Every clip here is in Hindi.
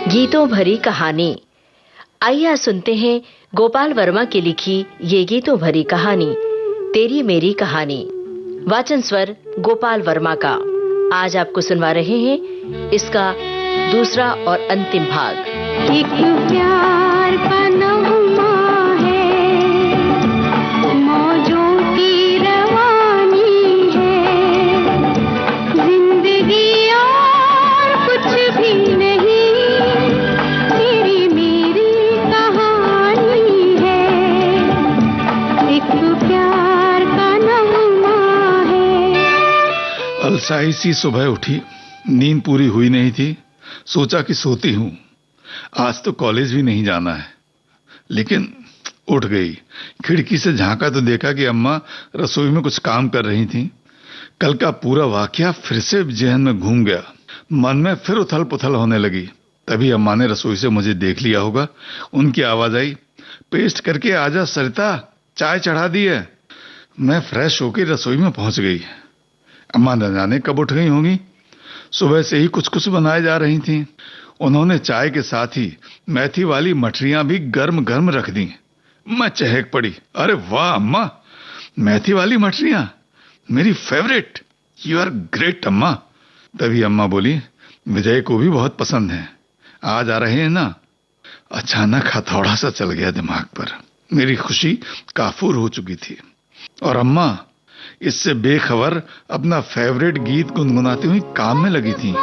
गीतों भरी कहानी। आइए सुनते हैं गोपाल वर्मा की लिखी ये गीतों भरी कहानी, तेरी मेरी कहानी। वाचन स्वर गोपाल वर्मा का। आज आपको सुनवा रहे हैं इसका दूसरा और अंतिम भाग। एक प्यार का नगमा है, मौजों की रवानी है, जिंदगी और कुछ भी नहीं, तेरी मेरी कहानी है। एक प्यार का नगमा है। अलसाई सी सुबह उठी, नींद पूरी हुई नहीं थी। सोचा कि सोती हूं, आज तो कॉलेज भी नहीं जाना है, लेकिन उठ गई। खिड़की से झांका तो देखा कि अम्मा रसोई में कुछ काम कर रही थीं। कल का पूरा वाकया फिर से जहन में घूम गया। मन में फिर उथल पुथल होने लगी। तभी अम्मा ने रसोई से मुझे देख लिया होगा। उनकी आवाज आई, पेस्ट करके आजा सरिता, चाय चढ़ा दी है। मैं फ्रेश होकर रसोई में पहुंच गई। अम्मा न जाने कब उठ गई होंगी। सुबह से ही कुछ कुछ बनाए जा रही थीं। उन्होंने चाय के साथ ही मेथी वाली मठरियां भी गर्म गर्म रख दी। मैं चहक पड़ी, अरे वाह अम्मा, मेथी वाली मठरियां मेरी फेवरेट। यू आर ग्रेट अम्मा। तभी अम्मा बोली, विजय को भी बहुत पसंद है, आज आ रहे हैं ना। अचानक हथौड़ा सा चल गया दिमाग पर। मेरी खुशी काफूर हो चुकी थी और अम्मा इससे बेखबर अपना फेवरेट गीत गुनगुनाती हुई काम में लगी थी।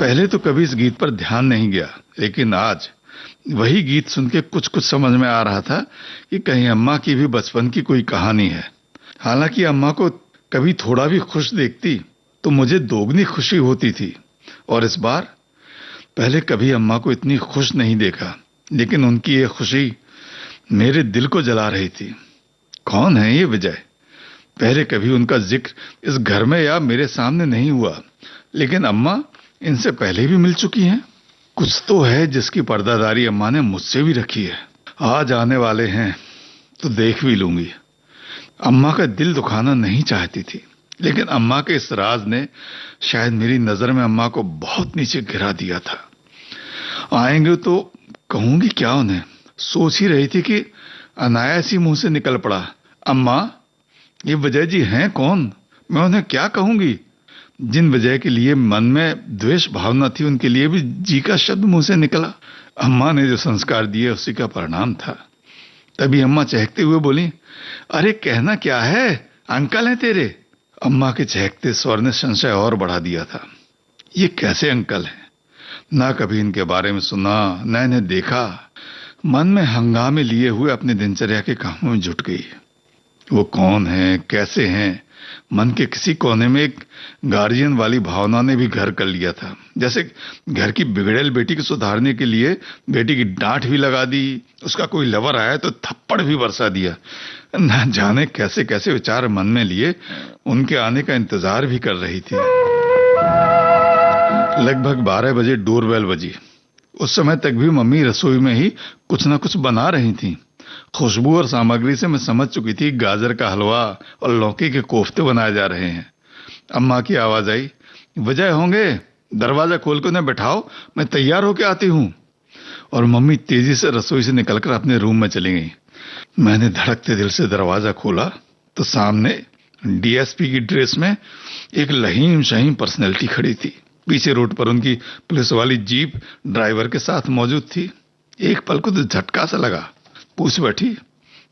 पहले तो कभी इस गीत पर ध्यान नहीं गया, लेकिन आज वही गीत सुन के कुछ कुछ समझ में आ रहा था कि कहीं अम्मा की भी बचपन की कोई कहानी है। हालांकि अम्मा को कभी थोड़ा भी खुश देखती तो मुझे दोगुनी खुशी होती थी। और इस बार पहले कभी अम्मा को इतनी खुश नहीं देखा, लेकिन उनकी ये खुशी मेरे दिल को जला रही थी। कौन है ये विजय? पहले कभी उनका जिक्र इस घर में या मेरे सामने नहीं हुआ, लेकिन अम्मा इनसे पहले भी मिल चुकी हैं। कुछ तो है जिसकी पर्दादारी अम्मा ने मुझसे भी रखी है। आज आने वाले हैं तो देख भी लूंगी। अम्मा का दिल दुखाना नहीं चाहती थी, लेकिन अम्मा के इस राज ने शायद मेरी नजर में अम्मा को बहुत नीचे गिरा दिया था। आएंगे तो कहूंगी क्या उन्हें? सोच ही रही थी कि अनायास ही मुंह से निकल पड़ा, अम्मा ये विजय जी हैं कौन? मैं उन्हें क्या कहूंगी? जिन विजय के लिए मन में द्वेष भावना थी, उनके लिए भी जी का शब्द मुंह से निकला। अम्मा ने जो संस्कार दिए उसी का परिणाम था। तभी अम्मा चहकते हुए बोली, अरे कहना क्या है, अंकल हैं तेरे। अम्मा के चहकते स्वर ने संशय और बढ़ा दिया था। ये कैसे अंकल हैं? ना कभी इनके बारे में सुना, न इन्हें देखा। मन में हंगामे लिए हुए अपने दिनचर्या के कामों में जुट गई। वो कौन है, कैसे हैं? मन के किसी कोने में एक गार्जियन वाली भावना ने भी घर कर लिया था। जैसे घर की बिगड़ेल बेटी को सुधारने के लिए बेटी की डांट भी लगा दी, उसका कोई लवर आया तो थप्पड़ भी बरसा दिया। न जाने कैसे कैसे विचार मन में लिए उनके आने का इंतजार भी कर रही थी। लगभग 12 बजे डोरबेल बजी। उस समय तक भी मम्मी रसोई में ही कुछ न कुछ बना रही थी। खुशबू और सामग्री से मैं समझ चुकी थी गाजर का हलवा और लौकी के कोफ्ते बनाए जा रहे हैं। अम्मा की आवाज आई, विजय होंगे? दरवाजा खोल कर उन्हें बैठाओ, मैं तैयार होके आती हूं। और मम्मी तेजी से रसोई से निकलकर अपने रूम में चली गई। मैंने धड़कते दिल से दरवाजा खोला तो सामने डीएसपी की ड्रेस में एक लहीम शहीम पर्सनैलिटी खड़ी थी। पीछे रोड पर उनकी पुलिस वाली जीप ड्राइवर के साथ मौजूद थी। एक पल को तो झटका सा लगा। पूछ बैठी,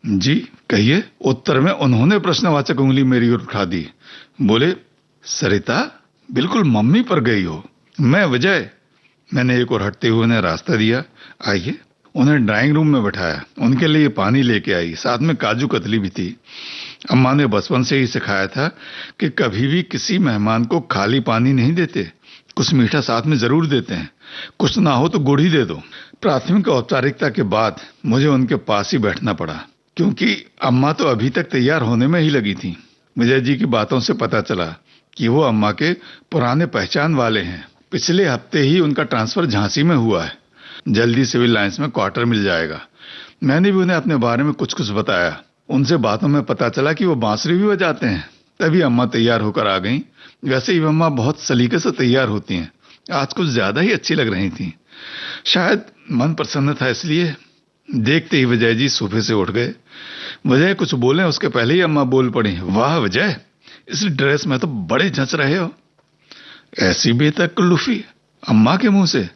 जी कहिए। उत्तर में उन्होंने प्रश्नवाचक उंगली मेरी ओर उठा दी। बोले, सरिता बिल्कुल मम्मी पर गई हो। मैं विजय। मैंने एक और हटते हुए उन्हें रास्ता दिया। आइए। उन्हें ड्राइंग रूम में बैठाया। उनके लिए पानी लेके आई, साथ में काजू कतली भी थी। अम्मा ने बचपन से ही सिखाया था कि कभी भी किसी मेहमान को खाली पानी नहीं देते, कुछ मीठा साथ में जरूर देते हैं। कुछ ना हो तो गुड़ ही दे दो। प्राथमिक औपचारिकता के बाद मुझे उनके पास ही बैठना पड़ा, क्योंकि अम्मा तो अभी तक तैयार होने में ही लगी थी। विजय जी की बातों से पता चला कि वो अम्मा के पुराने पहचान वाले हैं। पिछले हफ्ते ही उनका ट्रांसफर झांसी में हुआ है। जल्दी सिविल लाइंस में क्वार्टर मिल जाएगा। मैंने भी उन्हें अपने बारे में कुछ कुछ बताया। उनसे बातों में पता चला कि वो बांसुरी भी बजाते हैं। तभी अम्मा तैयार होकर आ गईं। वैसे ही अम्मा बहुत सलीके से तैयार होती हैं। आज कुछ ज्यादा ही अच्छी लग रही थी। शायद मन प्रसन्न था इसलिए। देखते ही विजय जी सोफे से उठ गए। विजय कुछ बोले उसके पहले ही अम्मा बोल पड़ी, वाह विजय, इस ड्रेस में तो बड़े जच रहे हो। ऐसी बेतकल्लुफी अम्मा के मुंह से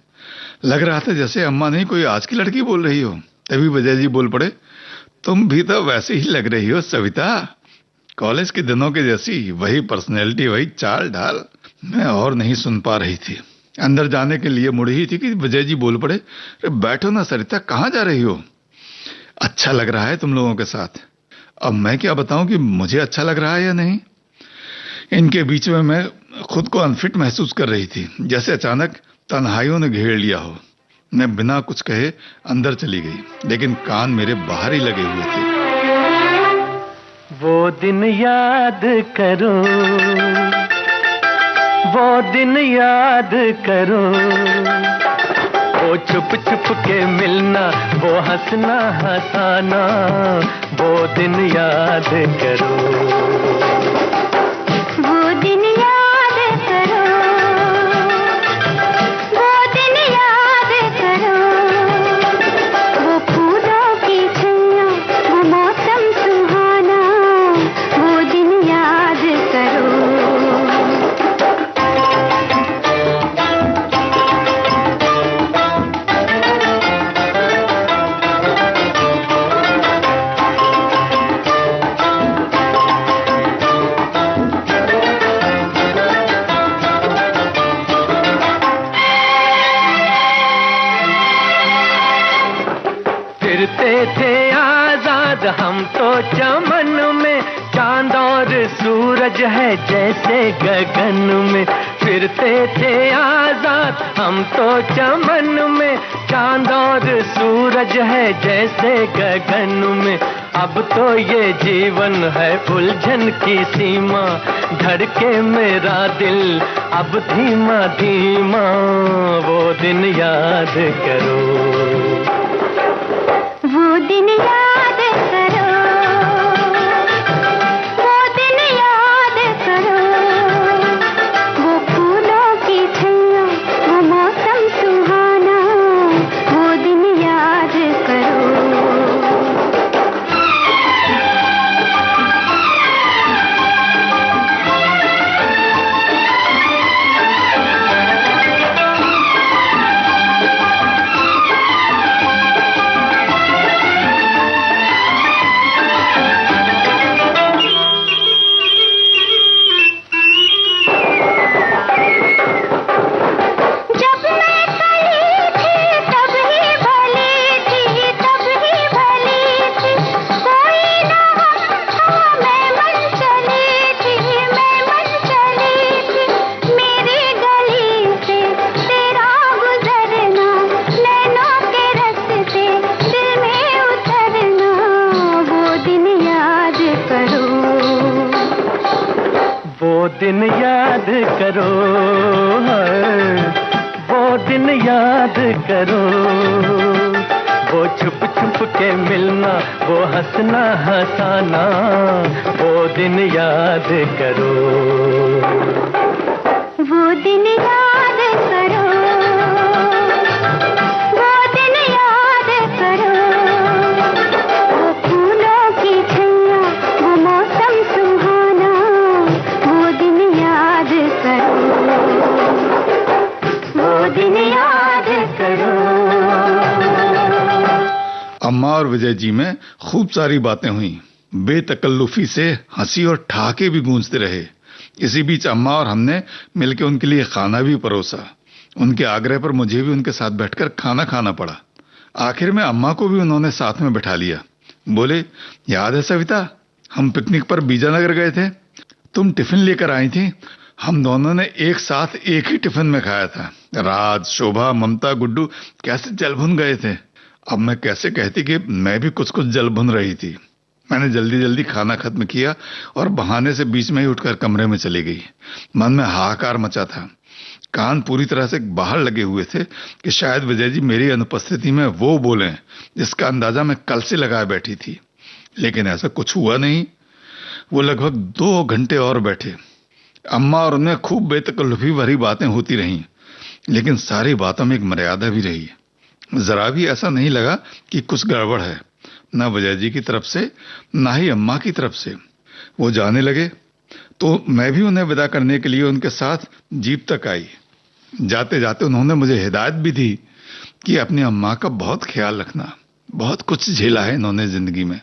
लग रहा था जैसे अम्मा नहीं कोई आज की लड़की बोल रही हो। तभी विजय जी बोल पड़े, तुम भी तो वैसे ही लग रही हो सविता, कॉलेज के दिनों के जैसी, वही पर्सनैलिटी, वही चाल ढाल। मैं और नहीं सुन पा रही थी। अंदर जाने के लिए मुड़ ही थी कि विजय जी बोल पड़े, बैठो ना सरिता, कहाँ जा रही हो? अच्छा लग रहा है तुम लोगों के साथ। अब मैं क्या बताऊं कि मुझे अच्छा लग रहा है या नहीं। इनके बीच में मैं खुद को अनफिट महसूस कर रही थी, जैसे अचानक तन्हाइयों ने घेर लिया हो। मैं बिना कुछ कहे अंदर चली गई, लेकिन कान मेरे बाहर ही लगे हुए थे। वो दिन याद करो, वो दिन याद करो, वो छुप छुप के मिलना, वो हंसना हंसाना, वो दिन याद करो। वो दिन याद करो, वो दिन याद करो, वो फूलों की छैया, वो मौसम सुहाना, वो दिन याद करो। फिरते थे आजाद हम तो चमन में, चांद और सूरज सूरज है जैसे गगन में, फिरते थे आजाद हम तो चमन में। चांद और सूरज है जैसे गगन में, अब तो ये जीवन है उलझन की सीमा। धड़के मेरा दिल अब धीमा धीमा, वो दिन याद करो, वो दिन याद करो, वो दिन याद करो। वो फूलों की छैया, वो मौसम सुहाना, वो दिन याद करो। दिन याद करो, वो दिन याद करो, वो छुप छुप के मिलना, वो हंसना हंसाना, वो दिन याद करो, वो दिन याद करो, वो दिन याद करो। वो फूलों की छैया, वो मौसम सुहाना, वो दिन याद करो, वो दिन याद करो। अम्मा और विजय जी में खूब सारी बातें हुई। बेतकल्लुफी से हंसी और ठहाके भी गूंजते रहे। इसी बीच अम्मा और हमने मिलकर उनके लिए खाना भी परोसा। उनके आग्रह पर मुझे भी उनके साथ बैठकर खाना खाना पड़ा। आखिर में अम्मा को भी उन्होंने साथ में बैठा लिया। बोले, याद है सविता, हम पिकनिक पर बीजानगर गए थे, तुम टिफिन लेकर आई थी, हम दोनों ने एक साथ एक ही टिफिन में खाया था। राज, शोभा, ममता, गुड्डू कैसे जल भुन गए थे। अब मैं कैसे कहती कि मैं भी कुछ कुछ जल भुन रही थी। मैंने जल्दी जल्दी खाना खत्म किया और बहाने से बीच में ही उठकर कमरे में चली गई। मन में हाहाकार मचा था। कान पूरी तरह से बाहर लगे हुए थे कि शायद विजय जी मेरी अनुपस्थिति में वो बोलें जिसका अंदाजा मैं कल से लगाए बैठी थी। लेकिन ऐसा कुछ हुआ नहीं। वो लगभग 2 घंटे और बैठे। अम्मा और उनमें खूब बेतकल्लुफी भरी बातें होती रहीं, लेकिन सारी बातों में एक मर्यादा भी रही। जरा भी ऐसा नहीं लगा कि कुछ गड़बड़ है, न विजय जी की तरफ से न ही अम्मा की तरफ से। वो जाने लगे तो मैं भी उन्हें विदा करने के लिए उनके साथ जीप तक आई। जाते जाते उन्होंने मुझे हिदायत भी दी कि अपनी अम्मा का बहुत ख्याल रखना। बहुत कुछ झेला है इन्होंने जिंदगी में,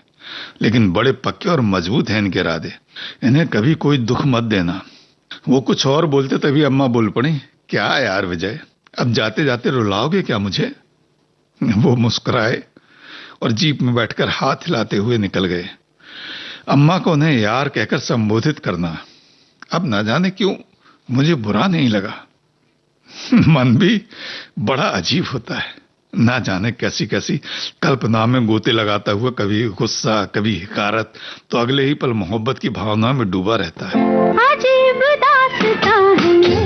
लेकिन बड़े पक्के और मजबूत हैं इनके इरादे। इन्हें कभी कोई दुख मत देना। वो कुछ और बोलते तभी अम्मा बोल पड़ी, क्या यार विजय, अब जाते जाते रुलाओगे क्या मुझे? वो मुस्कुराए और जीप में बैठकर हाथ हिलाते हुए निकल गए। अम्मा को उन्हें यार कहकर संबोधित करना अब न जाने क्यों मुझे बुरा नहीं लगा। मन भी बड़ा अजीब होता है, ना जाने कैसी कैसी कल्पना में गोते लगाता हुआ कभी गुस्सा कभी हिकारत, तो अगले ही पल मोहब्बत की भावना में डूबा रहता है। अजीब दास्तां है ये,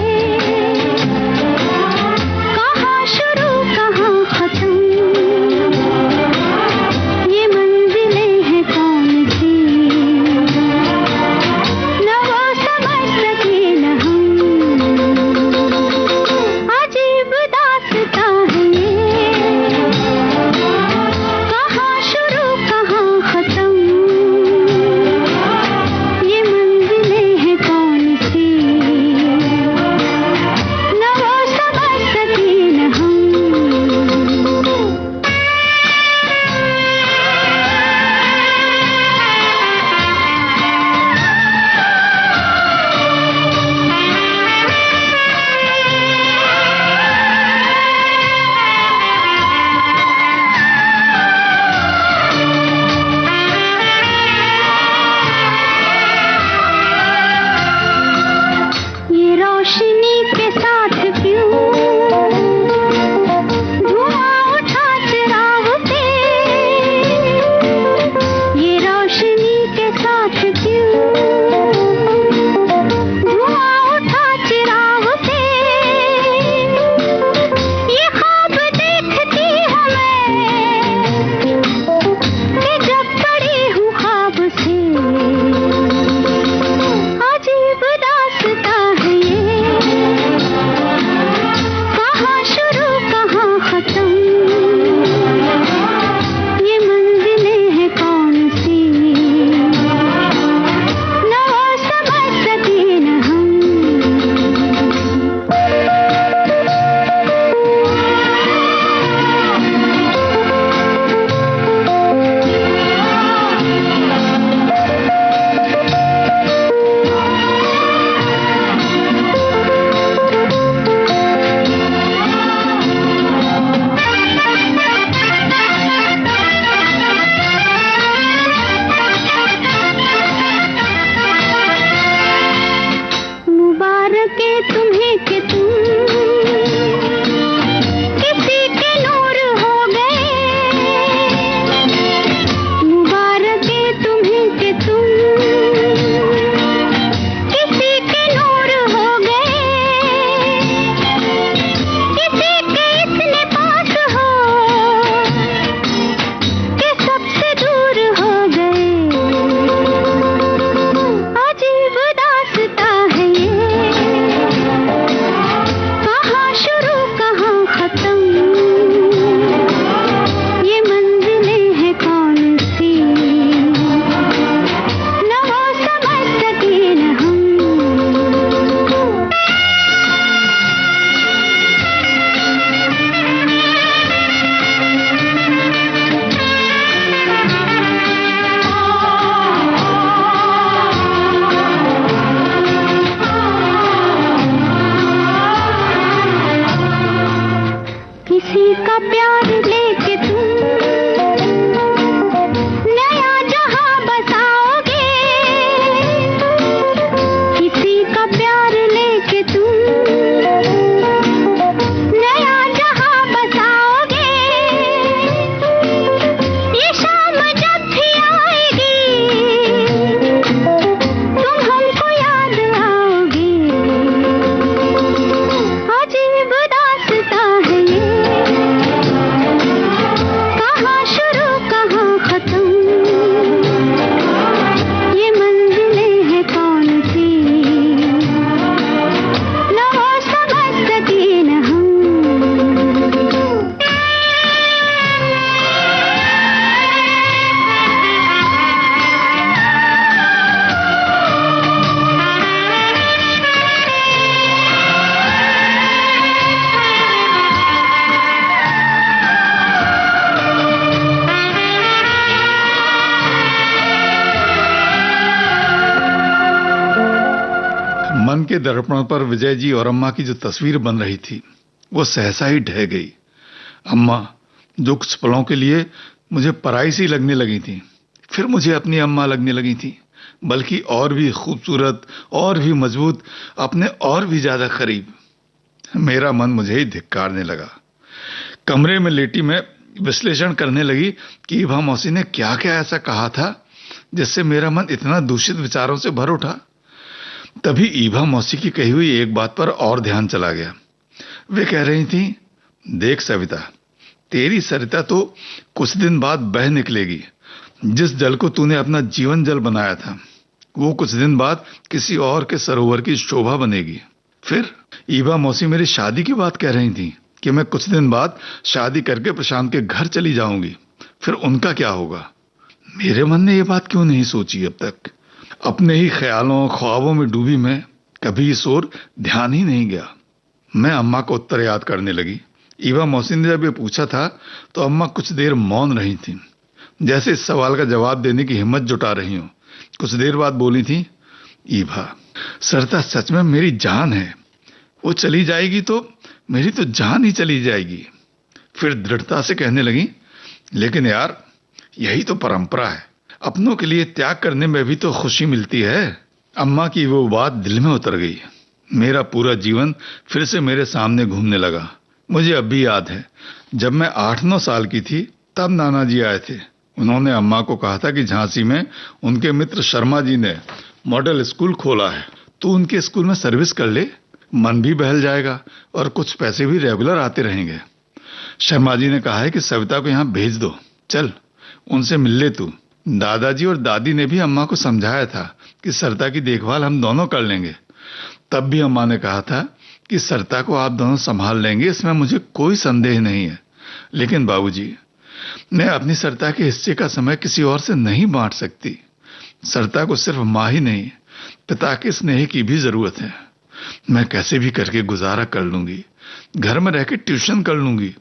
कहाँ शुरू कहाँ खत्म, ये मंजिलें हैं कौन सी, न वो समझ सके न हम। अजीब दास्तां है ये, कहाँ शुरू कहाँ खत्म, ये मंजिलें हैं कौन मन के दर्पण पर विजय जी और अम्मा की जो तस्वीर बन रही थी वो सहसा ही ढह गई। अम्मा जो कुछ पलों के लिए मुझे पराई सी लगने लगी थी, फिर मुझे अपनी अम्मा लगने लगी थी, बल्कि और भी खूबसूरत, और भी मजबूत, अपने और भी ज्यादा करीब। मेरा मन मुझे ही धिक्कारने लगा। कमरे में लेटी मैं विश्लेषण करने लगी कि ईभा मौसी ने क्या क्या ऐसा कहा था जिससे मेरा मन इतना दूषित विचारों से भर उठा। तभी ईभा मौसी की कही हुई एक बात पर और ध्यान चला गया। वे कह रही थी, देख सविता, तेरी सरिता तो कुछ दिन बाद बह निकलेगी। जिस जल को तूने अपना जीवन जल बनाया था वो कुछ दिन बाद किसी और के सरोवर की शोभा बनेगी। फिर ईभा मौसी मेरी शादी की बात कह रही थी कि मैं कुछ दिन बाद शादी करके प्रशांत के घर चली जाऊंगी, फिर उनका क्या होगा। मेरे मन ने ये बात क्यों नहीं सोची अब तक। अपने ही ख्यालों ख्वाबों में डूबी मैं कभी इस ओर ध्यान ही नहीं गया। मैं अम्मा को उत्तर याद करने लगी। ईभा मौसी ने जब ये पूछा था तो अम्मा कुछ देर मौन रही थी, जैसे इस सवाल का जवाब देने की हिम्मत जुटा रही हो। कुछ देर बाद बोली थी, ईभा, सरिता सच में मेरी जान है। वो चली जाएगी तो मेरी तो जान ही चली जाएगी। फिर दृढ़ता से कहने लगी, लेकिन यार यही तो परंपरा है, अपनों के लिए त्याग करने में भी तो खुशी मिलती है। अम्मा की वो बात दिल में उतर गई। मेरा पूरा जीवन फिर से मेरे सामने घूमने लगा। मुझे अब भी याद है, जब मैं 8-9 साल की थी तब नाना जी आए थे। उन्होंने अम्मा को कहा था कि झांसी में उनके मित्र शर्मा जी ने मॉडल स्कूल खोला है, तू उनके स्कूल में सर्विस कर ले, मन भी बहल जाएगा और कुछ पैसे भी रेगुलर आते रहेंगे। शर्मा जी ने कहा है कि सविता को यहाँ भेज दो, चल उनसे मिल ले तू। दादाजी और दादी ने भी अम्मा को समझाया था कि सरिता की देखभाल हम दोनों कर लेंगे। तब भी अम्मा ने कहा था कि सरिता को आप दोनों संभाल लेंगे, इसमें मुझे कोई संदेह नहीं है। लेकिन बाबूजी, मैं अपनी सरिता के हिस्से का समय किसी और से नहीं बांट सकती। सरिता को सिर्फ माँ ही नहीं, पिता के स्नेह की भी जरूरत है। मैं कैसे भी करके गुजारा कर लूंगी, घर में रह के ट्यूशन कर लूंगी,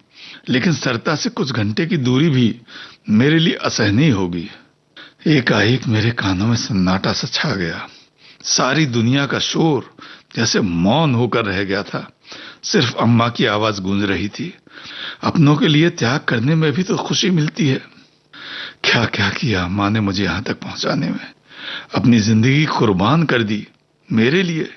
लेकिन सरिता से कुछ घंटे की दूरी भी मेरे लिए असहनीय होगी। एकाएक मेरे कानों में सन्नाटा सा छा गया। सारी दुनिया का शोर जैसे मौन होकर रह गया था। सिर्फ अम्मा की आवाज गूंज रही थी, अपनों के लिए त्याग करने में भी तो खुशी मिलती है। क्या क्या किया अम्मा ने मुझे यहां तक पहुंचाने में। अपनी जिंदगी कुर्बान कर दी मेरे लिए।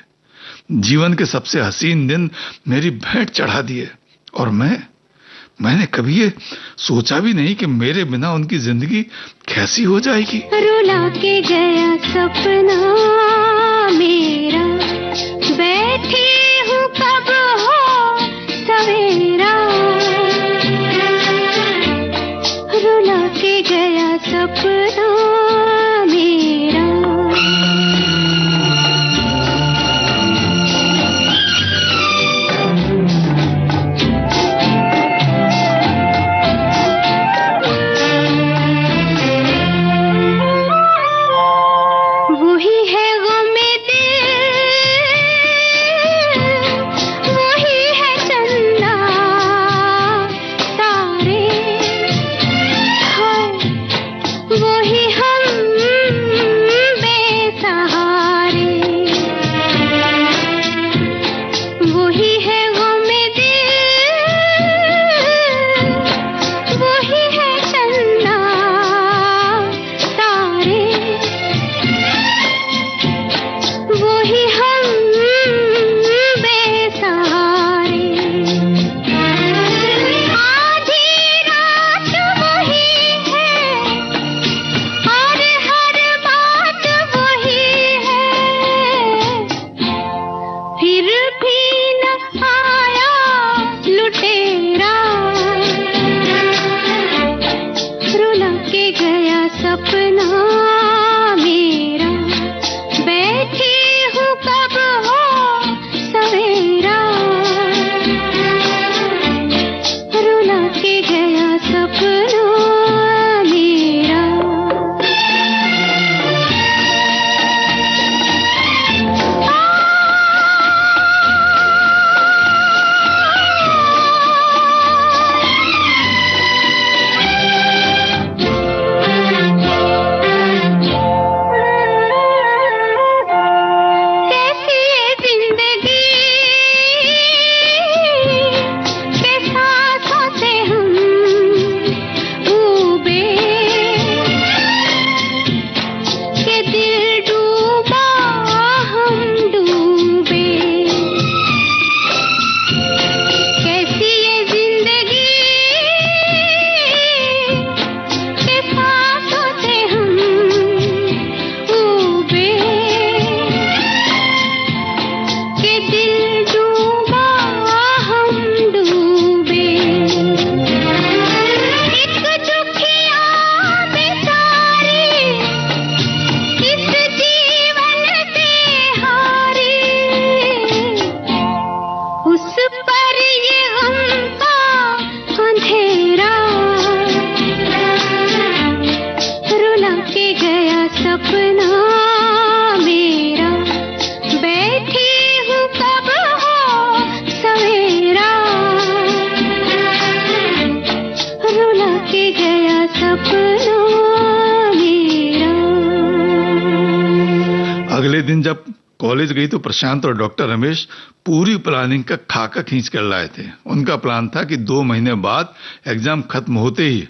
जीवन के सबसे हसीन दिन मेरी भेंट चढ़ा दिए, और मैंने कभी ये सोचा भी नहीं कि मेरे बिना उनकी जिंदगी कैसी हो जाएगी। रुला के गया सपना मेरा, बैठी हूँ कब हो सवेरा। रुला के गया सपना मेरा। वही है गम दिल कॉलेज गई तो प्रशांत और डॉक्टर रमेश पूरी प्लानिंग का खाका खींच कर लाए थे। उनका प्लान था कि 2 महीने बाद एग्जाम खत्म होते ही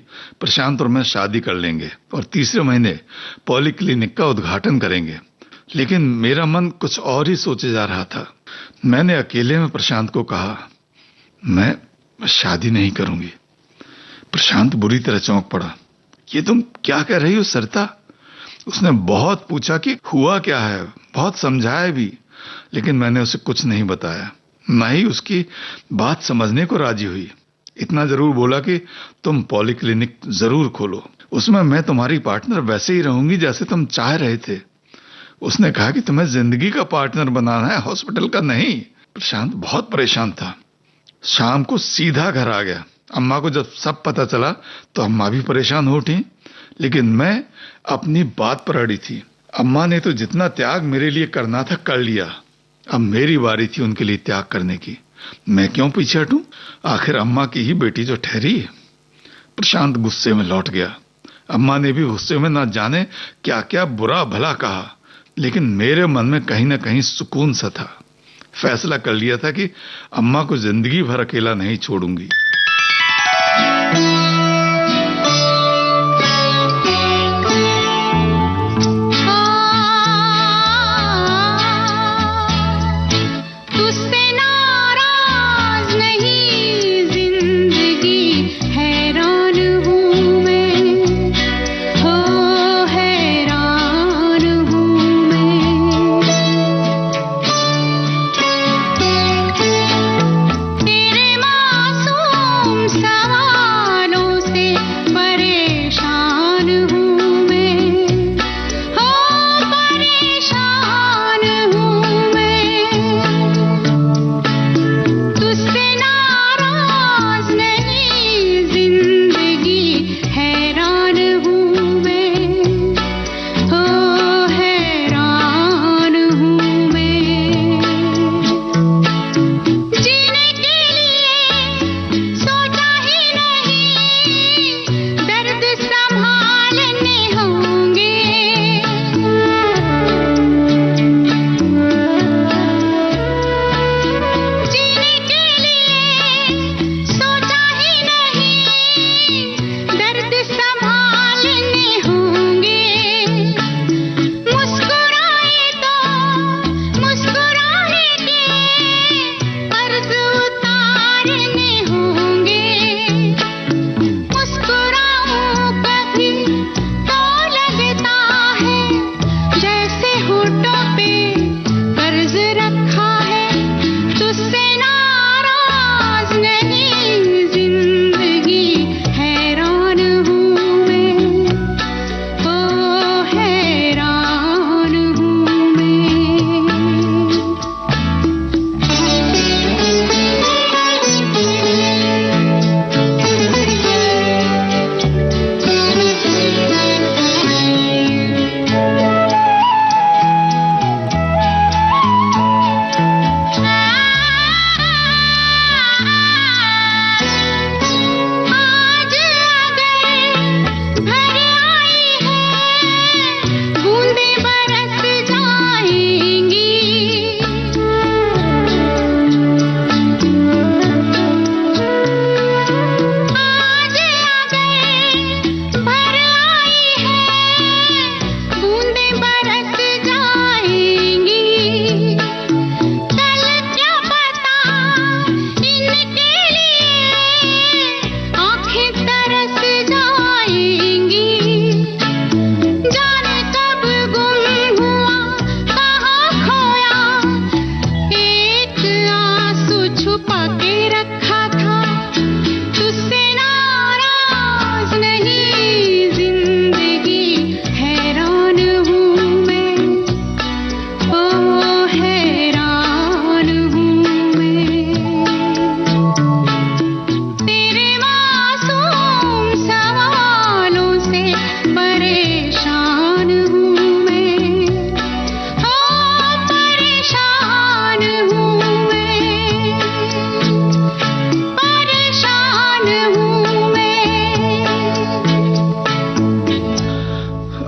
प्रशांत और मैं शादी कर लेंगे और तीसरे महीने पॉलीक्लिनिक का उद्घाटन करेंगे। लेकिन मेरा मन कुछ और ही सोचे जा रहा था। मैंने अकेले में प्रशांत को कहा, मैं शादी नहीं करूंगी। प्रशांत बुरी तरह चौंक पड़ा। ये तुम क्या कह रही हो सरिता? उसने बहुत पूछा कि हुआ क्या है, बहुत समझाया भी, लेकिन मैंने उसे कुछ नहीं बताया। ना ही उसकी बात समझने को राजी हुई। इतना जरूर बोला कि तुम पॉलीक्लिनिक जरूर खोलो, उसमें मैं तुम्हारी पार्टनर वैसे ही रहूंगी जैसे तुम चाह रहे थे। उसने कहा कि तुम्हें जिंदगी का पार्टनर बनाना है, हॉस्पिटल का नहीं। प्रशांत बहुत परेशान था। शाम को सीधा घर आ गया। अम्मा को जब सब पता चला तो अम्मा भी परेशान हो उठी, लेकिन मैं अपनी बात पर अड़ी थी। अम्मा ने तो जितना त्याग मेरे लिए करना था कर लिया। अब मेरी बारी थी उनके लिए त्याग करने की। मैं क्यों पीछे हटूं? आखिर अम्मा की ही बेटी जो ठहरी। प्रशांत गुस्से में लौट गया। अम्मा ने भी गुस्से में ना जाने क्या क्या बुरा भला कहा, लेकिन मेरे मन में कहीं ना कहीं सुकून सा था। फैसला कर लिया था कि अम्मा को जिंदगी भर अकेला नहीं छोड़ूंगी।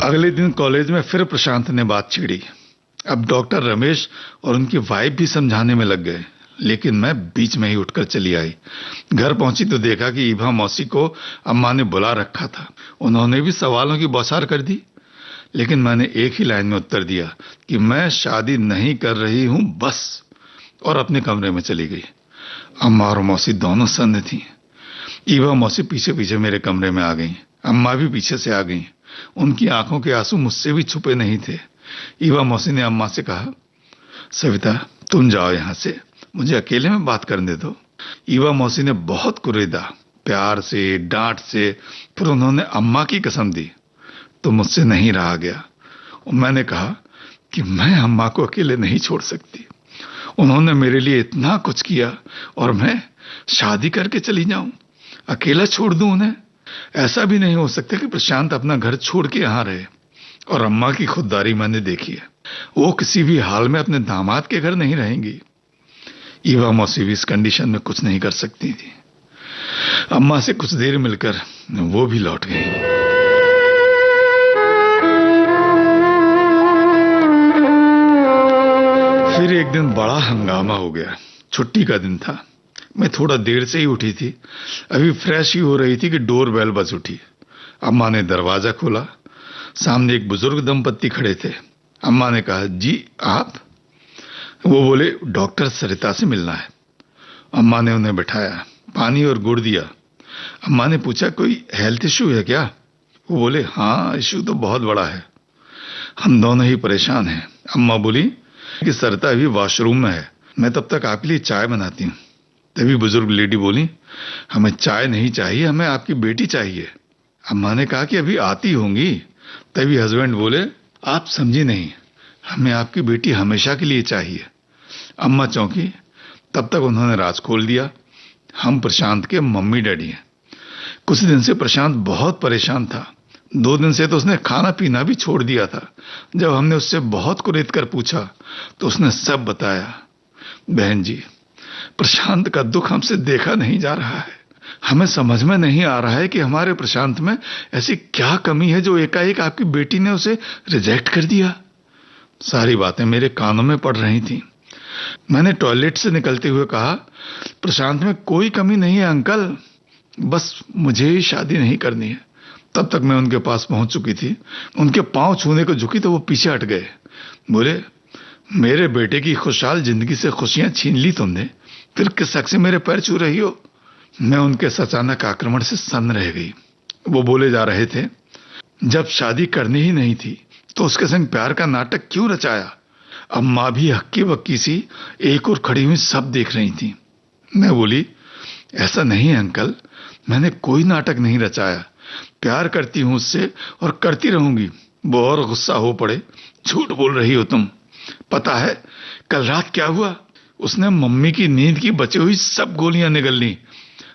अगले दिन कॉलेज में फिर प्रशांत ने बात छेड़ी। अब डॉक्टर रमेश और उनकी वाइफ भी समझाने में लग गए, लेकिन मैं बीच में ही उठकर चली आई। घर पहुंची तो देखा कि ईभा मौसी को अम्मा ने बुला रखा था। उन्होंने भी सवालों की बौछार कर दी, लेकिन मैंने एक ही लाइन में उत्तर दिया कि मैं शादी नहीं कर रही हूं बस, और अपने कमरे में चली गई। अम्मा और मौसी दोनों सन्न थी। ईभा मौसी पीछे पीछे मेरे कमरे में आ गई, अम्मा भी पीछे से आ गई। उनकी आंखों के आंसू मुझसे भी छुपे नहीं थे। ईभा मौसी ने अम्मा से कहा, सविता तुम जाओ यहां से, मुझे अकेले में बात करने दो। ईवा मौसी ने बहुत कुरेदा, प्यार से, डांट से, फिर उन्होंने अम्मा की कसम दी तो मुझसे नहीं रहा गया। और मैंने कहा कि मैं अम्मा को अकेले नहीं छोड़ सकती। उन्होंने मेरे लिए इतना कुछ किया और मैं शादी करके चली जाऊं, अकेला छोड़ दूं उन्हें? ऐसा भी नहीं हो सकता कि प्रशांत अपना घर छोड़ के यहां रहे। और अम्मा की खुददारी मैंने देखी है, वो किसी भी हाल में अपने दामाद के घर नहीं रहेंगी। ईवा मौसी भी इस कंडीशन में कुछ नहीं कर सकती थी। अम्मा से कुछ देर मिलकर वो भी लौट गई। फिर एक दिन बड़ा हंगामा हो गया। छुट्टी का दिन था, मैं थोड़ा देर से ही उठी थी। अभी फ्रेश ही हो रही थी कि डोर बेल बज उठी। अम्मा ने दरवाजा खोला। सामने एक बुजुर्ग दंपत्ति खड़े थे। अम्मा ने कहा, जी आप? वो बोले, डॉक्टर सरिता से मिलना है। अम्मा ने उन्हें बिठाया, पानी और गुड़ दिया। अम्मा ने पूछा, कोई हेल्थ इश्यू है क्या? वो बोले, हाँ इश्यू तो बहुत बड़ा है, हम दोनों ही परेशान हैं। अम्मा बोली कि सरिता अभी वॉशरूम में है, मैं तब तक आपके लिए चाय बनाती हूँ। तभी बुजुर्ग लेडी बोली, हमें चाय नहीं चाहिए, हमें आपकी बेटी चाहिए। अम्मा ने कहा कि अभी आती होंगी। तभी हस्बैंड बोले, आप समझी नहीं, हमें आपकी बेटी हमेशा के लिए चाहिए। अम्मा चौंकी। तब तक उन्होंने राज खोल दिया, हम प्रशांत के मम्मी डैडी हैं। कुछ दिन से प्रशांत बहुत परेशान था। 2 दिन से तो उसने खाना पीना भी छोड़ दिया था। जब हमने उससे बहुत कुरेद कर पूछा तो उसने सब बताया। बहन जी, प्रशांत का दुख हमसे देखा नहीं जा रहा है। हमें समझ में नहीं आ रहा है कि हमारे प्रशांत में ऐसी क्या कमी है जो एकाएक आपकी बेटी ने उसे रिजेक्ट कर दिया। सारी बातें मेरे कानों में पड़ रही थीं। मैंने टॉयलेट से निकलते हुए कहा, प्रशांत में कोई कमी नहीं है अंकल, बस मुझे ही शादी नहीं करनी है। तब तक मैं उनके पास पहुंच चुकी थी। उनके पांव छूने को झुकी तो वो पीछे हट गए। बोले, मेरे बेटे की खुशहाल जिंदगी से खुशियां छीन ली तुमने, फिर किस हक से मेरे पैर छू रही हो? मैं उनके इस अचानक आक्रमण से सन्न रह गई। वो बोले जा रहे थे, जब शादी करनी ही नहीं थी तो उसके संग प्यार का नाटक क्यों रचाया? अम्मा भी हक्की बक्की सी एक और खड़ी हुई सब देख रही थी। मैं बोली, ऐसा नहीं है अंकल, मैंने कोई नाटक नहीं रचाया। प्यार करती हूं उससे और करती रहूंगी। वो और गुस्सा हो पड़े, झूठ बोल रही हो तुम। पता है कल रात क्या हुआ? उसने मम्मी की नींद की बची हुई सब गोलियां निगल ली।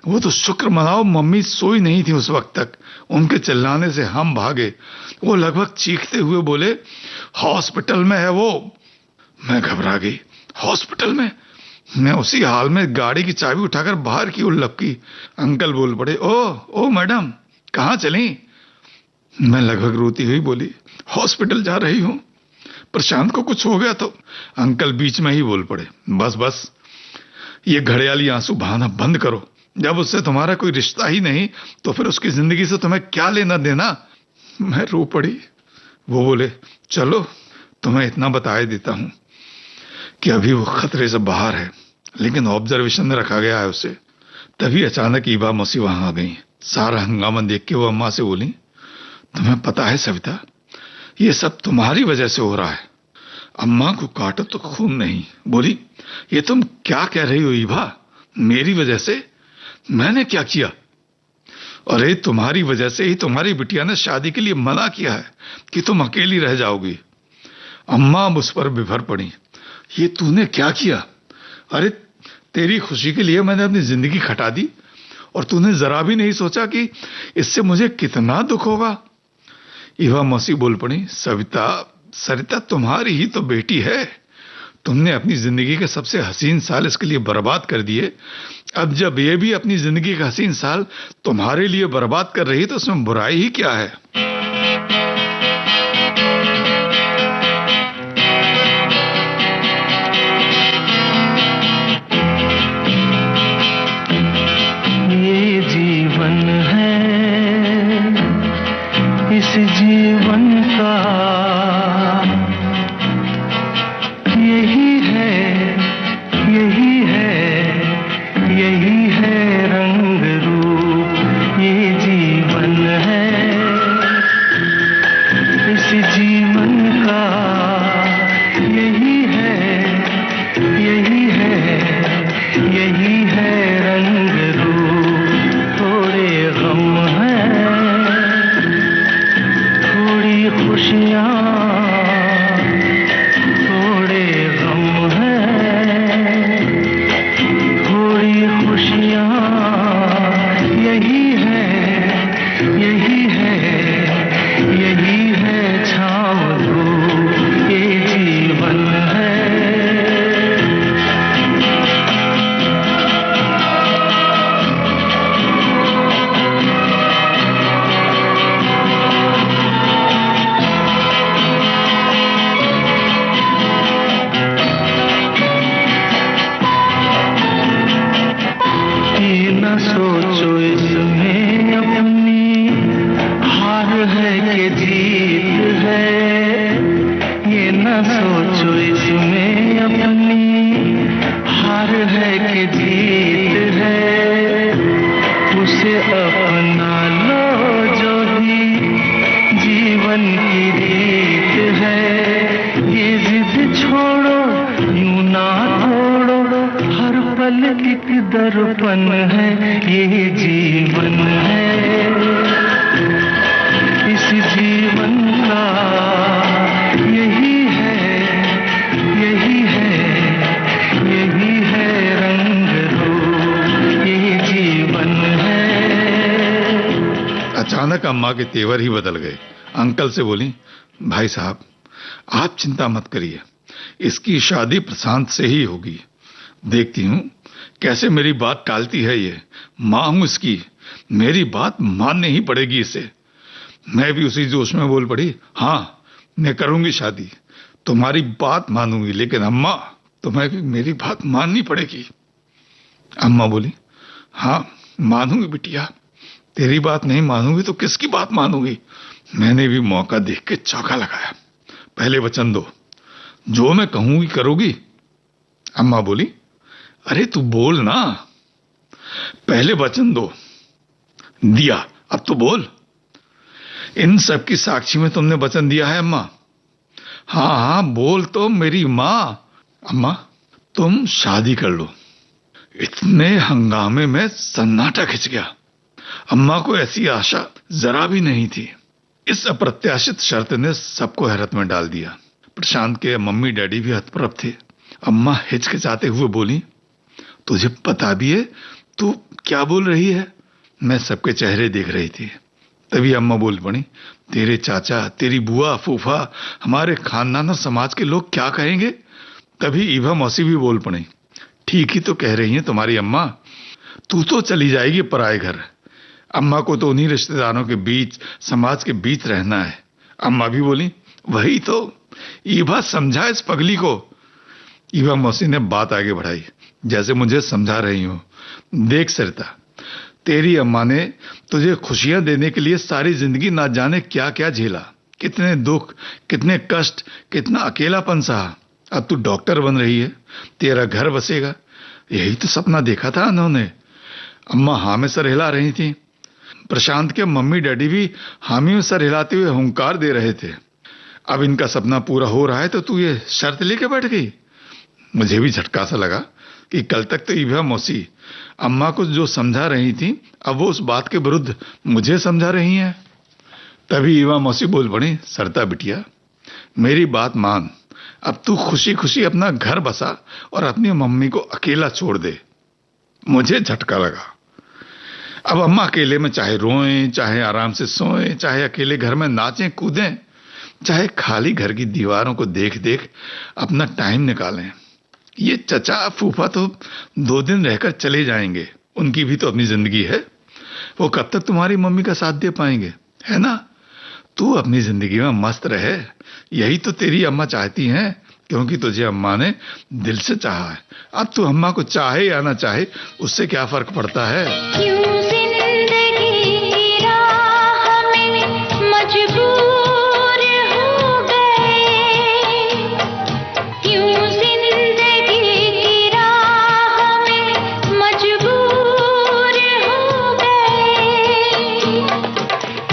वो तो शुक्र मनाओ मम्मी सोई नहीं थी उस वक्त तक। उनके चिल्लाने से हम भागे। वो लगभग चीखते हुए बोले, हॉस्पिटल में है वो। मैं घबरा गई। हॉस्पिटल में? मैं उसी हाल में गाड़ी की चाबी उठाकर बाहर की ओर लपकी। अंकल बोल पड़े, ओ मैडम, कहां चली? मैं लगभग रोती हुई बोली, हॉस्पिटल जा रही हूं, प्रशांत को कुछ हो गया तो। अंकल बीच में ही बोल पड़े, बस ये घड़ियाली आंसू बहाना बंद करो। जब उससे तुम्हारा कोई रिश्ता ही नहीं तो फिर उसकी जिंदगी से तुम्हें क्या लेना देना? मैं रो पड़ी। वो बोले, चलो तुम्हें इतना बता देता हूं कि अभी वो खतरे से बाहर है, लेकिन ऑब्जर्वेशन में रखा गया है उसे। तभी अचानक ईबा मौसी वहां आ गई। सारा हंगामा देख के वो अम्मा से बोली, तुम्हें पता है सविता, ये सब तुम्हारी वजह से हो रहा है। अम्मा को काटो तो खून नहीं। बोली, ये तुम क्या कह रही हो ईबा? मेरी वजह से? मैंने क्या किया? अरे तुम्हारी वजह से ही तुम्हारी बिटिया ने शादी के लिए मना किया है कि तुम अकेली रह जाओगी। अम्मा उस पर बिभर पड़ी, ये तूने क्या किया? अरे तेरी खुशी के लिए मैंने अपनी जिंदगी खटा दी और तूने जरा भी नहीं सोचा कि इससे मुझे कितना दुख होगा। ईवा मौसी बोल पड़ी, सरिता तुम्हारी ही तो बेटी है। तुमने अपनी जिंदगी के सबसे हसीन साल इसके लिए बर्बाद कर दिए। अब जब ये भी अपनी जिंदगी का हसीन साल तुम्हारे लिए बर्बाद कर रही तो उसमें बुराई ही क्या है? पल एक दर्पण है, ये जीवन है, इस जीवन का यही है, यही है, यही है रंग रूप, ये जीवन है। अचानक अम्मा के तेवर ही बदल गए। अंकल से बोली, भाई साहब आप चिंता मत करिए, इसकी शादी प्रशांत से ही होगी। देखती हूं कैसे मेरी बात टालती है ये। मां हूं इसकी, मेरी बात माननी ही पड़ेगी इसे। मैं भी उसी जोश में बोल पड़ी, हाँ मैं करूंगी शादी, तुम्हारी बात मानूंगी, लेकिन अम्मा तुम्हें भी मेरी बात माननी पड़ेगी। अम्मा बोली, हाँ मानूंगी बिटिया, तेरी बात नहीं मानूंगी तो किसकी बात मानूंगी। मैंने भी मौका देख के चौका लगाया। पहले वचन दो, जो मैं कहूंगी करोगी। अम्मा बोली, अरे तू बोल ना, पहले वचन दो। दिया, अब तो बोल। इन सब की साक्षी में तुमने वचन दिया है अम्मा। हाँ हाँ बोल तो मेरी मां। अम्मा तुम शादी कर लो। इतने हंगामे में सन्नाटा खिंच गया। अम्मा को ऐसी आशा जरा भी नहीं थी। इस अप्रत्याशित शर्त ने सबको हैरत में डाल दिया। प्रशांत के मम्मी डैडी भी हतप्रभ थे। अम्मा हिचकिचाते हुए बोली, तुझे पता भी है तू क्या बोल रही है? मैं सबके चेहरे देख रही थी। तभी अम्मा बोल पड़ी, तेरे चाचा, तेरी बुआ, फूफा, हमारे खानदान और समाज के लोग क्या कहेंगे? तभी ईवा मौसी भी बोल पड़ी, ठीक ही तो कह रही हैं तुम्हारी अम्मा, तू तो चली जाएगी पराए घर। अम्मा को तो उन्हीं रिश्तेदारों के बीच, समाज के बीच रहना है। अम्मा भी बोली, वही तो, ईवा समझा इस पगली को। ईवा मौसी ने बात आगे बढ़ाई, जैसे मुझे समझा रही हो। देख सरिता, तेरी अम्मा ने तुझे खुशियां देने के लिए सारी जिंदगी ना जाने क्या क्या झेला, कितने दुख, कितने कष्ट, कितना अकेलापन सहा। अब तू डॉक्टर बन रही है, तेरा घर बसेगा, यही तो सपना देखा था उन्होंने। अम्मा हाँ में सर हिला रही थी। प्रशांत के मम्मी डैडी भी हामी में सर हिलाते हुए हुंकार दे रहे थे। अब इनका सपना पूरा हो रहा है तो तू ये शर्त लेके बैठ गई। मुझे भी झटका सा लगा कि कल तक तो ईवा मौसी अम्मा को जो समझा रही थी, अब वो उस बात के विरुद्ध मुझे समझा रही हैं। तभी ईवा मौसी बोल पड़ी, सरता बिटिया मेरी बात मान, अब तू खुशी खुशी अपना घर बसा और अपनी मम्मी को अकेला छोड़ दे। मुझे झटका लगा। अब अम्मा अकेले में चाहे रोएं, चाहे आराम से सोएं, चाहे अकेले घर में नाचें कूदें, चाहे खाली घर की दीवारों को देख देख अपना टाइम निकालें। ये चचा फूफा तो 2 दिन रहकर चले जाएंगे, उनकी भी तो अपनी जिंदगी है। वो कब तक तुम्हारी मम्मी का साथ दे पाएंगे, है ना? तू अपनी जिंदगी में मस्त रहे, यही तो तेरी अम्मा चाहती हैं, क्योंकि तुझे अम्मा ने दिल से चाहा है। अब तू अम्मा को चाहे या ना चाहे, उससे क्या फर्क पड़ता है? क्यों जिंदगी की राह में मजबूर हो गए, क्यों जिंदगी की राह में मजबूर हो गए,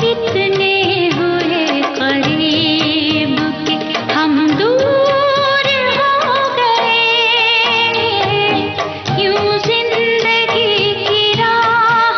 कितने हुए करीब के हम दूर हो गए, क्यों जिंदगी की राह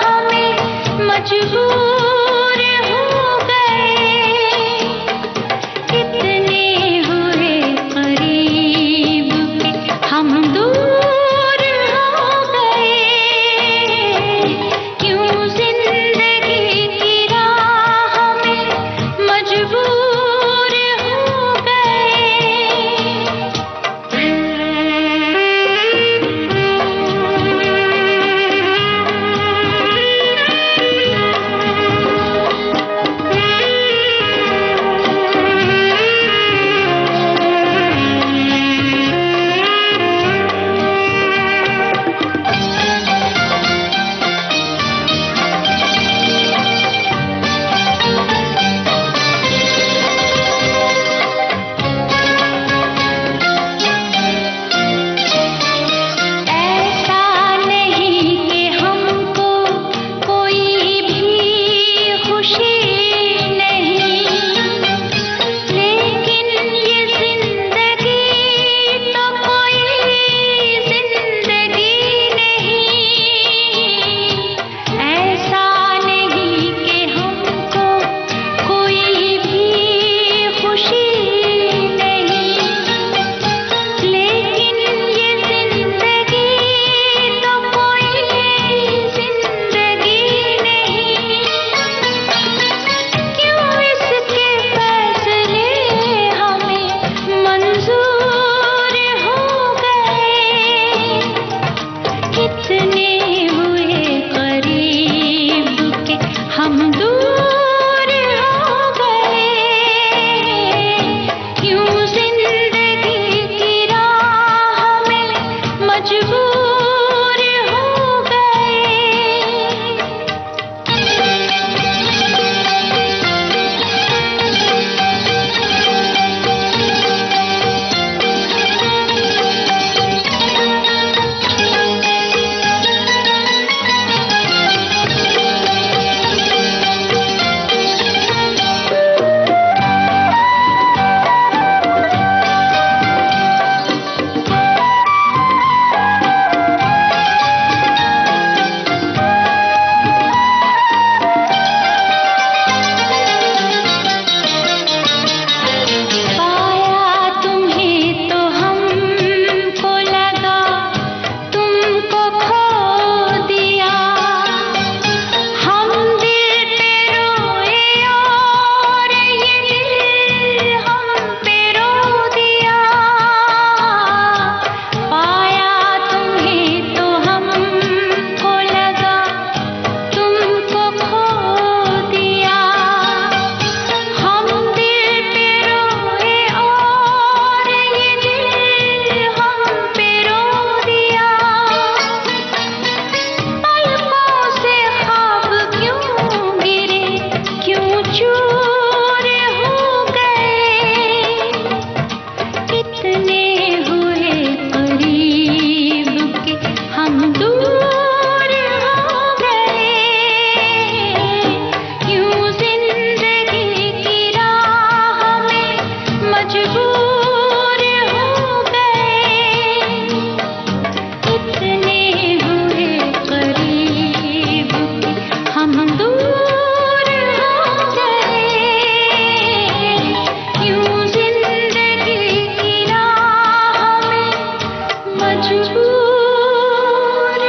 मजबूर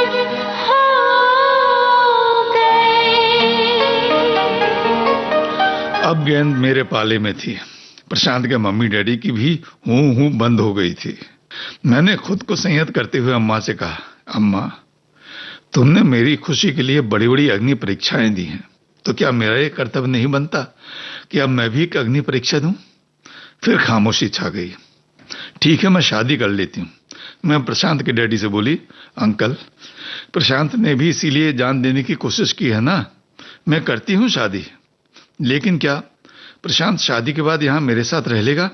हो गए। अब गेंद मेरे पाले में थी। प्रशांत के मम्मी डैडी की भी हूं बंद हो गई थी। मैंने खुद को संयत करते हुए अम्मा से कहा, अम्मा, तुमने मेरी खुशी के लिए बड़ी बड़ी अग्नि परीक्षाएं दी हैं, तो क्या मेरा ये कर्तव्य नहीं बनता कि अब मैं भी एक अग्नि परीक्षा दूं? फिर खामोशी छा गई। ठीक है, मैं शादी कर लेती हूं। मैं प्रशांत के डैडी से बोली, अंकल, प्रशांत ने भी इसीलिए जान देने की कोशिश की है ना, मैं करती हूं शादी। लेकिन क्या प्रशांत शादी के बाद यहां मेरे साथ रह लेगा?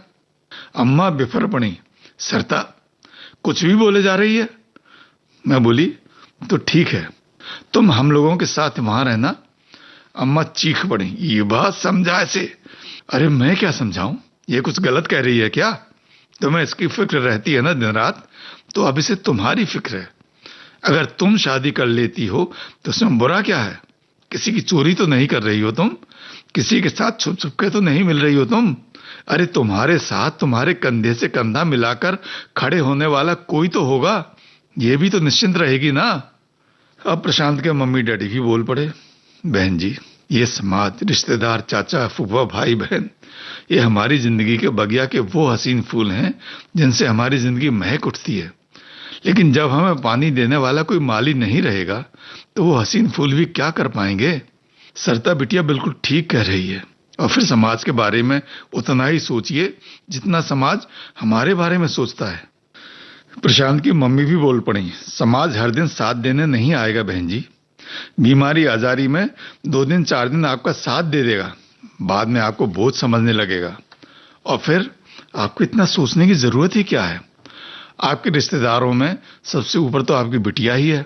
अम्मा बिफर पड़ी, सरता कुछ भी बोले जा रही है। मैं बोली, तो ठीक है, तुम हम लोगों के साथ वहां रहना। अम्मा चीख पड़ी, ये बात समझा ऐसे? अरे मैं क्या समझाऊं, ये कुछ गलत कह रही है क्या? तुम्हें इसकी फिक्र रहती है ना दिन रात, तो अब इसे तुम्हारी फिक्र है। अगर तुम शादी कर लेती हो तो उसमें बुरा क्या है? किसी की चोरी तो नहीं कर रही हो तुम, किसी के साथ छुप छुप के तो नहीं मिल रही हो तुम। अरे तुम्हारे साथ तुम्हारे कंधे से कंधा मिलाकर खड़े होने वाला कोई तो होगा, ये भी तो निश्चिंत रहेगी ना। अब प्रशांत के मम्मी डैडी भी बोल पड़े, बहन जी, ये समाज, रिश्तेदार, चाचा, फूफा, भाई बहन, ये हमारी जिंदगी के बगिया के वो हसीन फूल हैं जिनसे हमारी जिंदगी महक उठती है। लेकिन जब हमें पानी देने वाला कोई माली नहीं रहेगा तो वो हसीन फूल भी क्या कर पाएंगे? सरता बिटिया बिल्कुल ठीक कह रही है। और फिर समाज के बारे में उतना ही सोचिए जितना समाज हमारे बारे में सोचता है। प्रशांत की मम्मी भी बोल पड़ी, समाज हर दिन साथ देने नहीं आएगा बहन जी। बीमारी आजारी में 2 दिन 4 दिन आपका साथ दे देगा, बाद में आपको बोझ समझने लगेगा। और फिर आपको इतना सोचने की जरूरत ही क्या है? आपके रिश्तेदारों में सबसे ऊपर तो आपकी बिटिया ही है,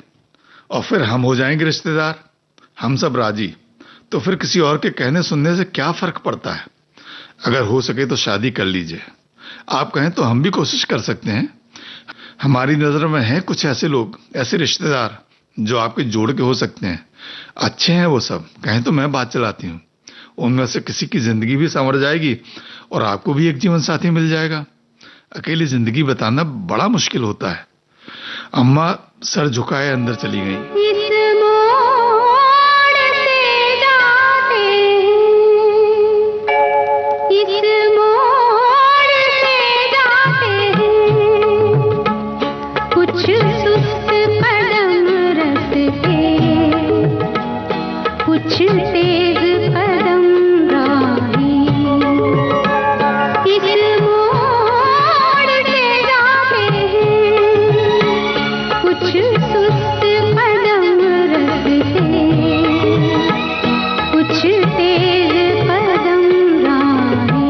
और फिर हम हो जाएंगे रिश्तेदार, हम सब राजी। तो फिर किसी और के कहने सुनने से क्या फर्क पड़ता है? अगर हो सके तो शादी कर लीजिए। आप कहें तो हम भी कोशिश कर सकते हैं। हमारी नजर में हैं कुछ ऐसे लोग, ऐसे रिश्तेदार जो आपके जोड़ के हो सकते हैं। अच्छे हैं वो सब, कहें तो मैं बात चलाती हूँ। उनमें से किसी की जिंदगी भी संवर जाएगी और आपको भी एक जीवन साथी मिल जाएगा। अकेली जिंदगी बताना बड़ा मुश्किल होता है। अम्मा सर झुकाए अंदर चली गई। इस मोड़ से जाते हैं, इस मोड़ से जाते हैं, कुछ सुस्त कदम रखते, कुछ तेज कदम राही। इस मोड़ से जाते हैं, कुछ सुस्त कदम रखते, कुछ तेज कदम राही।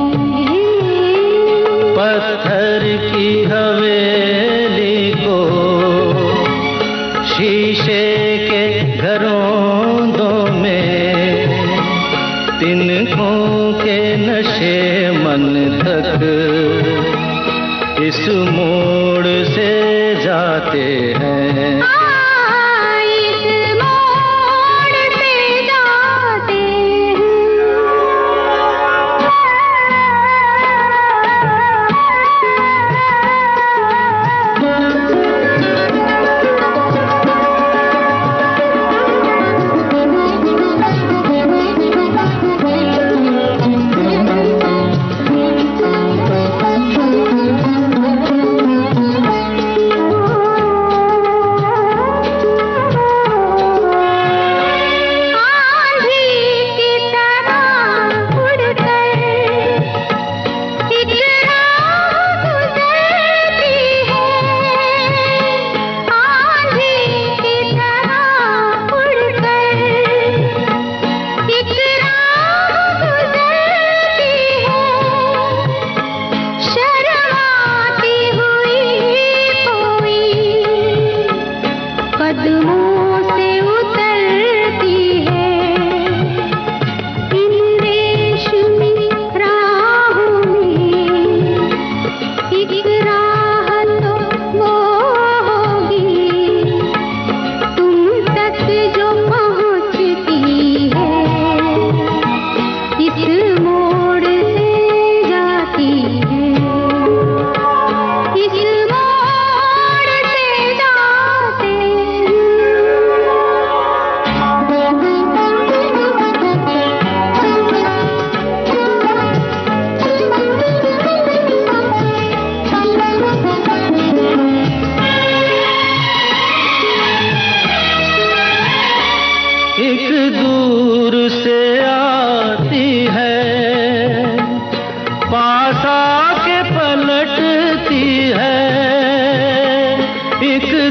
पत्थर की हवेली को शीशे के घरों में, तिनकों के नशे मन तक इस मोड़ से जाते हैं। इस मोड़ से जाते हैं।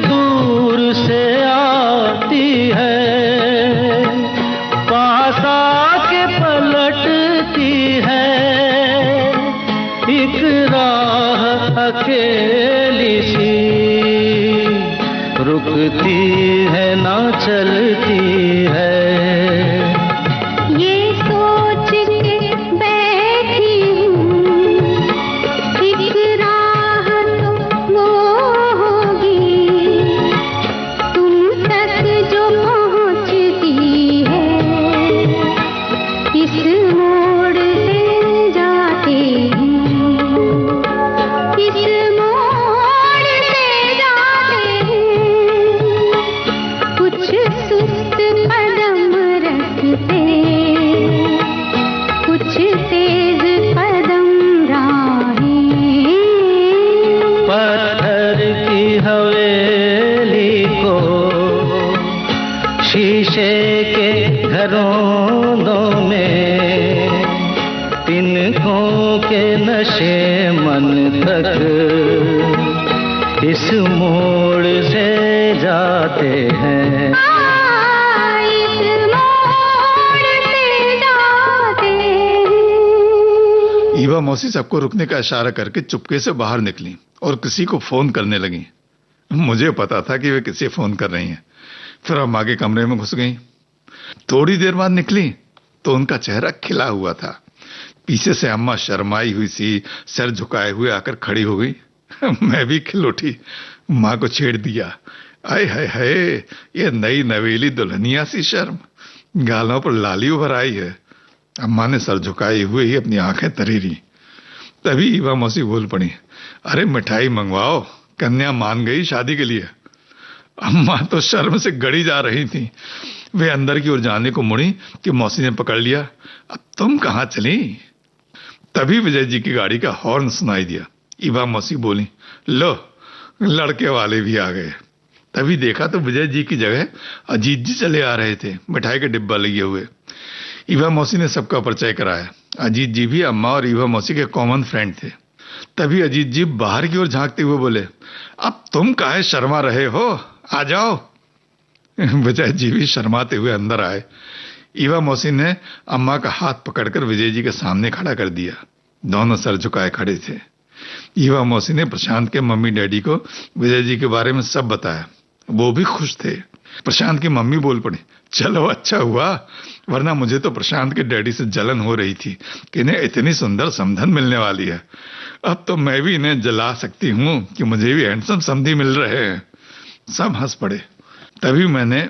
दूर से आती है, पास आके पलटती है, एक राह अकेली सी, रुकती है ना चलती है। ये सोच के बैठी हूँ, एक राह तो वो होगी, तुम तक जो पहुँचती है, इस मोड़ से जाते हैं, इस मोड़ से जाते हैं, कुछ सुस्त कदम रखते, कुछ तेज कदम राहें, पत्थर की हवेली को शीशे के घरों में, तिनकों के नशे मन तक इस मोड़ से जाते हैं। इस मोड़ से जाते हैं। ईवा मौसी सबको रुकने का इशारा करके चुपके से बाहर निकली और किसी को फोन करने लगी। मुझे पता था कि वे किसे फोन कर रही हैं। फिर अम्मा के कमरे में घुस गई। थोड़ी देर बाद निकली तो उनका चेहरा खिला हुआ था। पीछे से अम्मा शर्माई हुई सी सर झुकाए हुए आकर खड़ी हो गई। मैं भी खिल उठी, माँ को छेड़ दिया। आए हाय हाय, ये नई नवेली दुल्हनिया सी शर्म, गालों पर लाली उभर आई है। अम्मा ने सर झुकाए हुए ही अपनी आंखें तरीरी। तभी ईवा मौसी बोल पड़ी, अरे मिठाई मंगवाओ, कन्या मान गई शादी के लिए। अम्मा तो शर्म से गड़ी जा रही थी। वे अंदर की ओर जाने को मुड़ी कि मौसी ने पकड़ लिया। अब तुम कहां चली? तभी विजय जी की गाड़ी का हॉर्न सुनाई दिया। ईवा मौसी बोली, लो लड़के वाले भी आ गए। तभी देखा तो विजय जी की जगह अजीत जी चले आ रहे थे, मिठाई के डिब्बा लिए हुए। ईवा मौसी ने सबका परिचय कराया। अजीत जी भी अम्मा और ईवा मौसी के कॉमन फ्रेंड थे। तभी अजीत जी बाहर की ओर झांकते हुए बोले, अब तुम काहे शर्मा रहे हो, आ जाओ। विजय जी भी शर्माते हुए अंदर आए। ईवा मौसी ने अम्मा का हाथ पकड़कर विजय जी के सामने खड़ा कर दिया। दोनों सर झुकाए खड़े थे। ईवा मौसी ने प्रशांत के मम्मी डैडी को विजय जी के बारे में सब बताया। वो भी खुश थे। प्रशांत की मम्मी बोल पड़ी, चलो अच्छा हुआ, वरना मुझे तो प्रशांत के डैडी से जलन हो रही थी कि इन्हें इतनी सुंदर समधन मिलने वाली है। अब तो मैं भी इन्हें जला सकती हूँ कि मुझे भी हैंडसम समधी मिल रहे हैं। सब हंस पड़े। तभी मैंने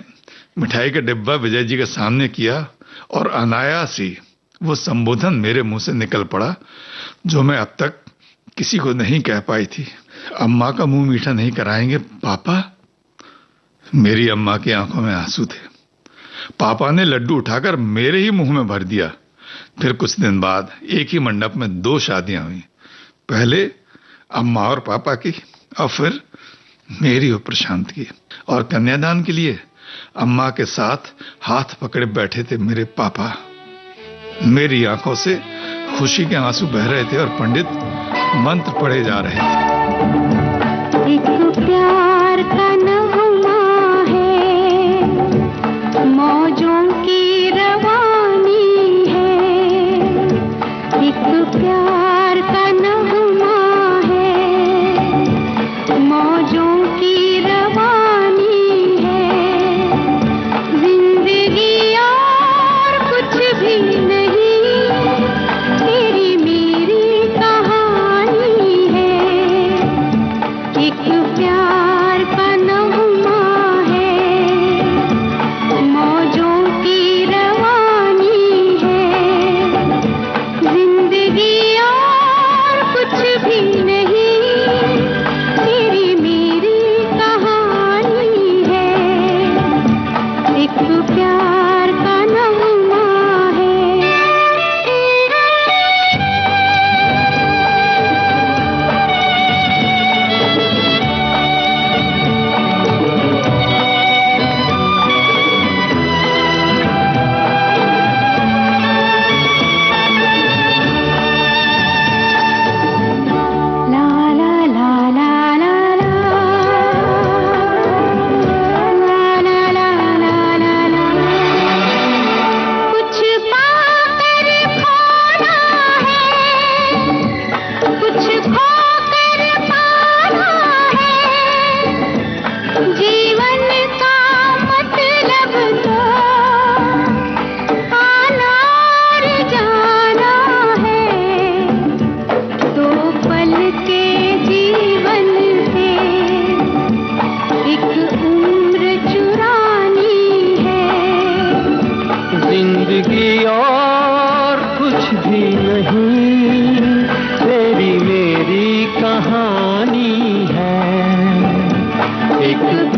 मिठाई का डिब्बा विजय जी के सामने किया और अनायास ही वो संबोधन मेरे मुंह से निकल पड़ा जो मैं अब तक किसी को नहीं कह पाई थी। अम्मा का मुंह मीठा नहीं कराएंगे पापा? मेरी अम्मा की आंखों में आंसू थे। पापा ने लड्डू उठाकर मेरे ही मुंह में भर दिया। फिर कुछ दिन बाद एक ही मंडप में 2 शादियां हुई। पहले अम्मा और पापा की, और फिर मेरी और प्रशांत की। और कन्यादान के लिए अम्मा के साथ हाथ पकड़े बैठे थे मेरे पापा। मेरी आंखों से खुशी के आंसू बह रहे थे और पंडित मंत्र पढ़े जा रहे थे। एक प्यार का नगमा है, मौजों की रवानी है। एक प्यार का नगमा है, मौजों की रवानी है। जिंदगी और कुछ भी नहीं, तेरी मेरी कहानी है।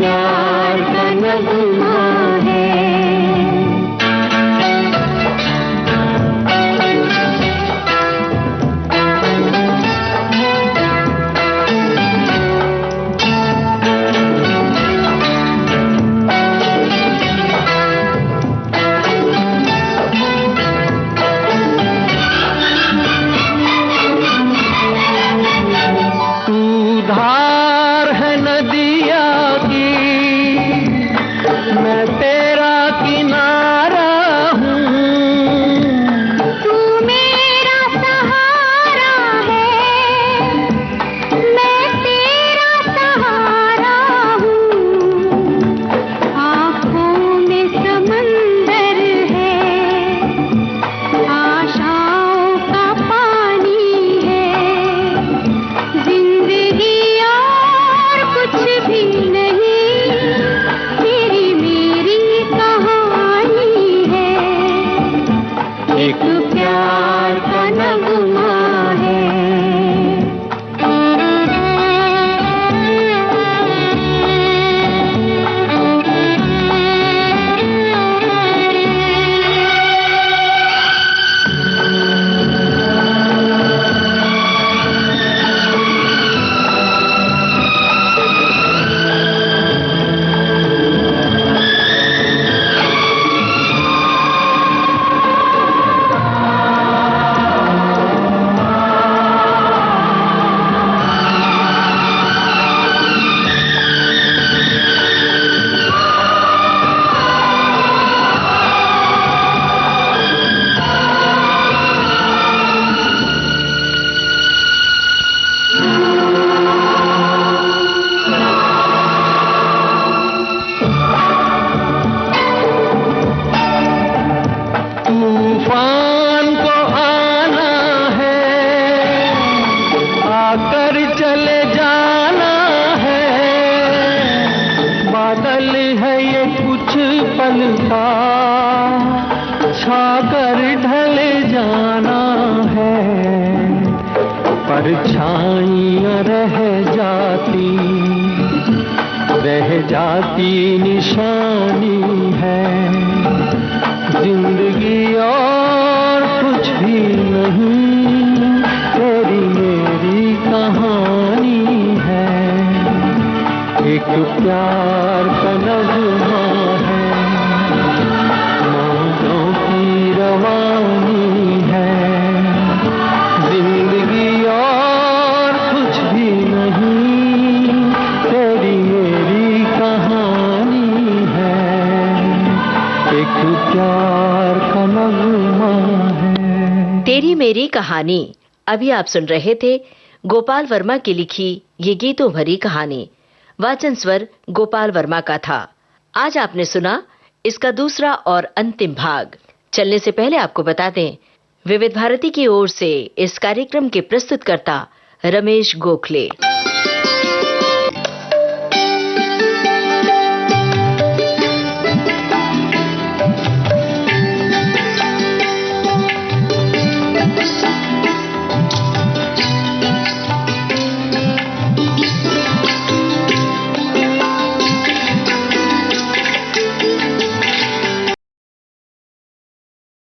प्यार का नगमा है। धार है नदिया की, मैं तेरा किनारा हूँ। तू मेरा सहारा है, मैं तेरा सहारा हूँ। आँखों में समंदर है, आशाओं का पानी है। जिंदगी और कुछ भी नहीं, तेरी मेरी कहानी है। एक प्यार का नगमा है। तूफान को आना है, आकर चले जाना है। बादल है ये कुछ पल का, छाकर ढले जाना है। परछाइयाँ रह जाती निशानी है। जिंदगी और कुछ भी नहीं, तेरी मेरी कहानी है। एक प्यार का नगमा है, मौजों की रवानी है। जिंदगी और कुछ भी नहीं, तेरी मेरी कहानी है। एक प्यार का नगमा है। तेरी मेरी कहानी। अभी आप सुन रहे थे गोपाल वर्मा की लिखी ये गीतों भरी कहानी। वाचन स्वर गोपाल वर्मा का था। आज आपने सुना इसका दूसरा और अंतिम भाग। चलने से पहले आपको बता दें, विविध भारती की ओर से इस कार्यक्रम के प्रस्तुतकर्ता रमेश गोखले।